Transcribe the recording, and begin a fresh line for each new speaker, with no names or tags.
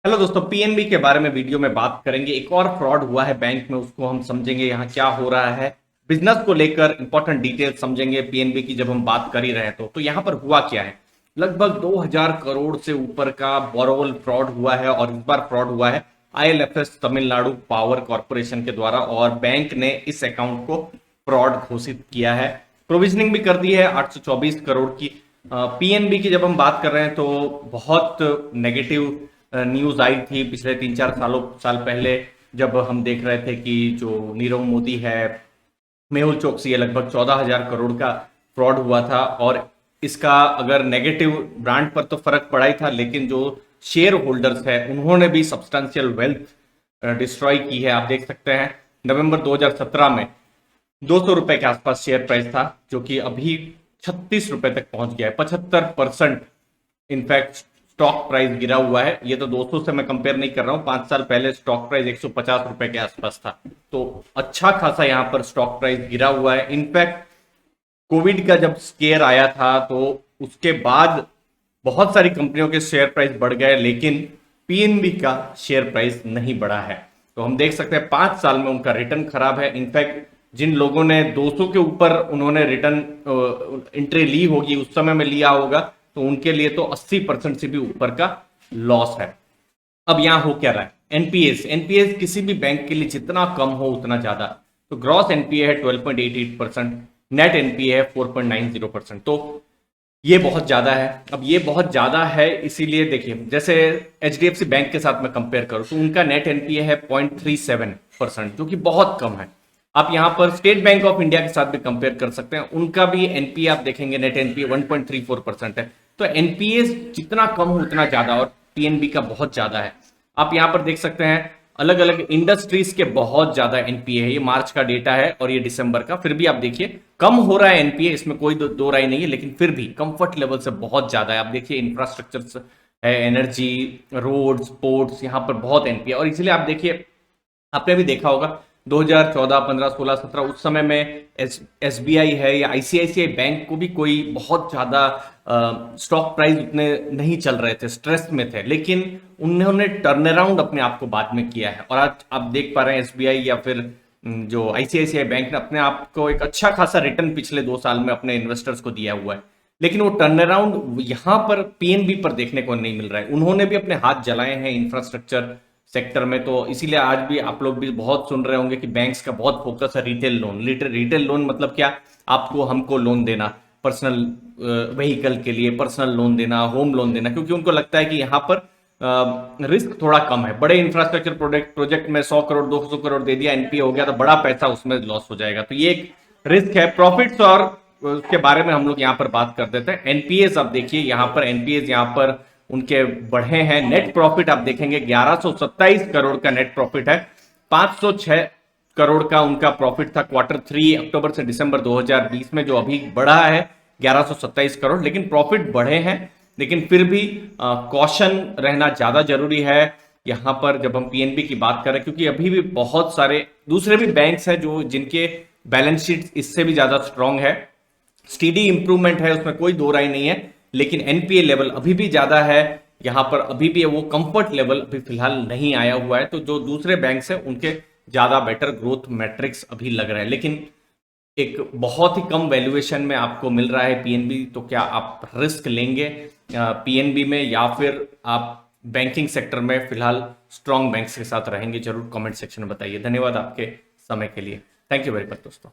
Hello दोस्तों, PNB के बारे में वीडियो में बात करेंगे। एक और फ्रॉड हुआ है बैंक में, उसको हम समझेंगे यहाँ क्या हो रहा है। बिजनेस को लेकर इंपॉर्टेंट डिटेल्स समझेंगे पीएनबी की। जब हम बात कर ही रहे हैं तो यहाँ पर हुआ क्या है। लगभग 2000 करोड़ से ऊपर का बोरोवल फ्रॉड हुआ है और इस बार फ्रॉड हुआ है आईएलएफएस तमिलनाडु पावर कॉरपोरेशन के द्वारा, और बैंक ने इस अकाउंट को फ्रॉड घोषित किया है। प्रोविजनिंग भी कर दी है 824 करोड़ की। पीएनबी की जब हम बात कर रहे हैं तो बहुत नेगेटिव न्यूज आई थी पिछले 3-4 साल पहले, जब हम देख रहे थे कि जो नीरव मोदी है, मेहुल चोकसी है, लगभग 14,000 करोड़ का फ्रॉड हुआ था। और इसका अगर नेगेटिव ब्रांड पर तो फर्क पड़ा ही था, लेकिन जो शेयर होल्डर्स है उन्होंने भी सब्सटेंशियल वेल्थ डिस्ट्रॉय की है। आप देख सकते हैं नवंबर 2017 में 200 रुपए के आसपास शेयर प्राइस था, जो कि अभी 36 रुपए तक पहुंच गया है। 75% इनफैक्ट स्टॉक प्राइस गिरा हुआ है। ये तो 200 से मैं कंपेयर नहीं कर रहा हूँ, 5 साल पहले स्टॉक प्राइस 150 रुपए के आसपास था। तो अच्छा खासा यहाँ पर स्टॉक प्राइस गिरा हुआ है। इनफैक्ट कोविड का जब स्केयर आया था तो उसके बाद बहुत सारी कंपनियों के शेयर प्राइस बढ़ गए, लेकिन पीएनबी का शेयर प्राइस नहीं बढ़ा है। तो हम देख सकते हैं 5 साल में उनका रिटर्न खराब है। इनफैक्ट जिन लोगों ने 200 के ऊपर उन्होंने रिटर्न एंट्री ली होगी, उस समय में लिया होगा, तो उनके लिए तो 80% से भी ऊपर का लॉस है। अब यहां हो क्या रहा है, एनपीएस एनपीएस किसी भी बैंक के लिए जितना कम हो उतना ज्यादा। तो ग्रॉस एनपीए है 12.88%, नेट एनपीए है 4.90%। तो ये बहुत ज्यादा है। अब ये बहुत ज्यादा है इसीलिए देखिए, जैसे एचडीएफसी बैंक के साथ मैं कंपेयर करूं तो उनका नेट एनपीए है 0.37%, जो कि बहुत कम है। आप यहां पर स्टेट बैंक ऑफ इंडिया के साथ भी कंपेयर कर सकते हैं, उनका भी एनपीए आप देखेंगे, नेट एनपीए 1.34% है। तो एनपीए जितना कम हो उतना ज्यादा, और पीएनबी का बहुत ज्यादा है। आप यहां पर देख सकते हैं अलग अलग इंडस्ट्रीज के बहुत ज्यादा एनपीए है। ये मार्च का डेटा है और ये दिसंबर का। फिर भी आप देखिए कम हो रहा है एनपीए, इसमें कोई दो राय नहीं है, लेकिन फिर भी कंफर्ट लेवल से बहुत ज्यादा है। आप देखिए इंफ्रास्ट्रक्चर है, एनर्जी, रोड्स, पोर्ट्स, यहाँ पर बहुत एनपीए। और इसलिए आप देखिए, आपने भी देखा होगा 2014, 15, 16, 17 उस समय में एसबीआई है या आईसीआईसीआई बैंक को भी कोई बहुत ज्यादा स्टॉक प्राइस उतने नहीं चल रहे थे, स्ट्रेस में थे, लेकिन उन्होंने टर्न अराउंड अपने आप को बाद में किया है। और आज आप देख पा रहे हैं एसबीआई या फिर जो आईसीआईसीआई बैंक ने अपने आप को एक अच्छा खासा रिटर्न पिछले 2 साल में अपने इन्वेस्टर्स को दिया हुआ है। लेकिन वो टर्न अराउंड यहाँ पर पीएनबी पर देखने को नहीं मिल रहा है। उन्होंने भी अपने हाथ जलाए हैं इंफ्रास्ट्रक्चर सेक्टर में। तो इसीलिए आज भी आप लोग भी बहुत सुन रहे होंगे कि बैंक्स का बहुत फोकस है रिटेल लोन। रिटेल लोन मतलब क्या, आपको हमको लोन देना, पर्सनल व्हीकल के लिए पर्सनल लोन देना, होम लोन देना, क्योंकि उनको लगता है कि यहाँ पर रिस्क थोड़ा कम है। बड़े इंफ्रास्ट्रक्चर प्रोजेक्ट में 100 करोड़ 200 करोड़ दे दिया, एनपीए हो गया, तो बड़ा पैसा उसमें लॉस हो जाएगा। तो ये एक रिस्क है। प्रॉफिट्स और उसके बारे में हम लोग यहाँ पर बात कर देते हैं। एनपीएस आप देखिए, यहाँ पर एनपीएस यहाँ पर उनके बढ़े हैं। नेट प्रॉफिट आप देखेंगे 1127 करोड़ का नेट प्रॉफिट है। 506 करोड़ का उनका प्रॉफिट था Q3 अक्टूबर से दिसंबर 2020 में, जो अभी बढ़ा है 1127 करोड़। लेकिन प्रॉफिट बढ़े हैं, लेकिन फिर भी कॉशन रहना ज्यादा जरूरी है यहां पर जब हम पीएनबी की बात करें, क्योंकि अभी भी बहुत सारे दूसरे भी बैंक्स हैं जो जिनके बैलेंस शीट इससे भी ज्यादा स्ट्रांग है। स्टीडी इंप्रूवमेंट है, उसमें कोई दो राय नहीं है, लेकिन एनपीए लेवल अभी भी ज्यादा है। यहां पर अभी भी वो कंफर्ट लेवल अभी फिलहाल नहीं आया हुआ है। तो जो दूसरे बैंक्स हैं उनके ज्यादा बेटर ग्रोथ मैट्रिक्स अभी लग रहे हैं, लेकिन एक बहुत ही कम वैल्यूएशन में आपको मिल रहा है पीएनबी। तो क्या आप रिस्क लेंगे पीएनबी में, या फिर आप बैंकिंग सेक्टर में फिलहाल स्ट्रांग बैंक्स के साथ रहेंगे? जरूर कमेंट सेक्शन में बताइए। धन्यवाद आपके समय के लिए। थैंक यू वेरी मच दोस्तों।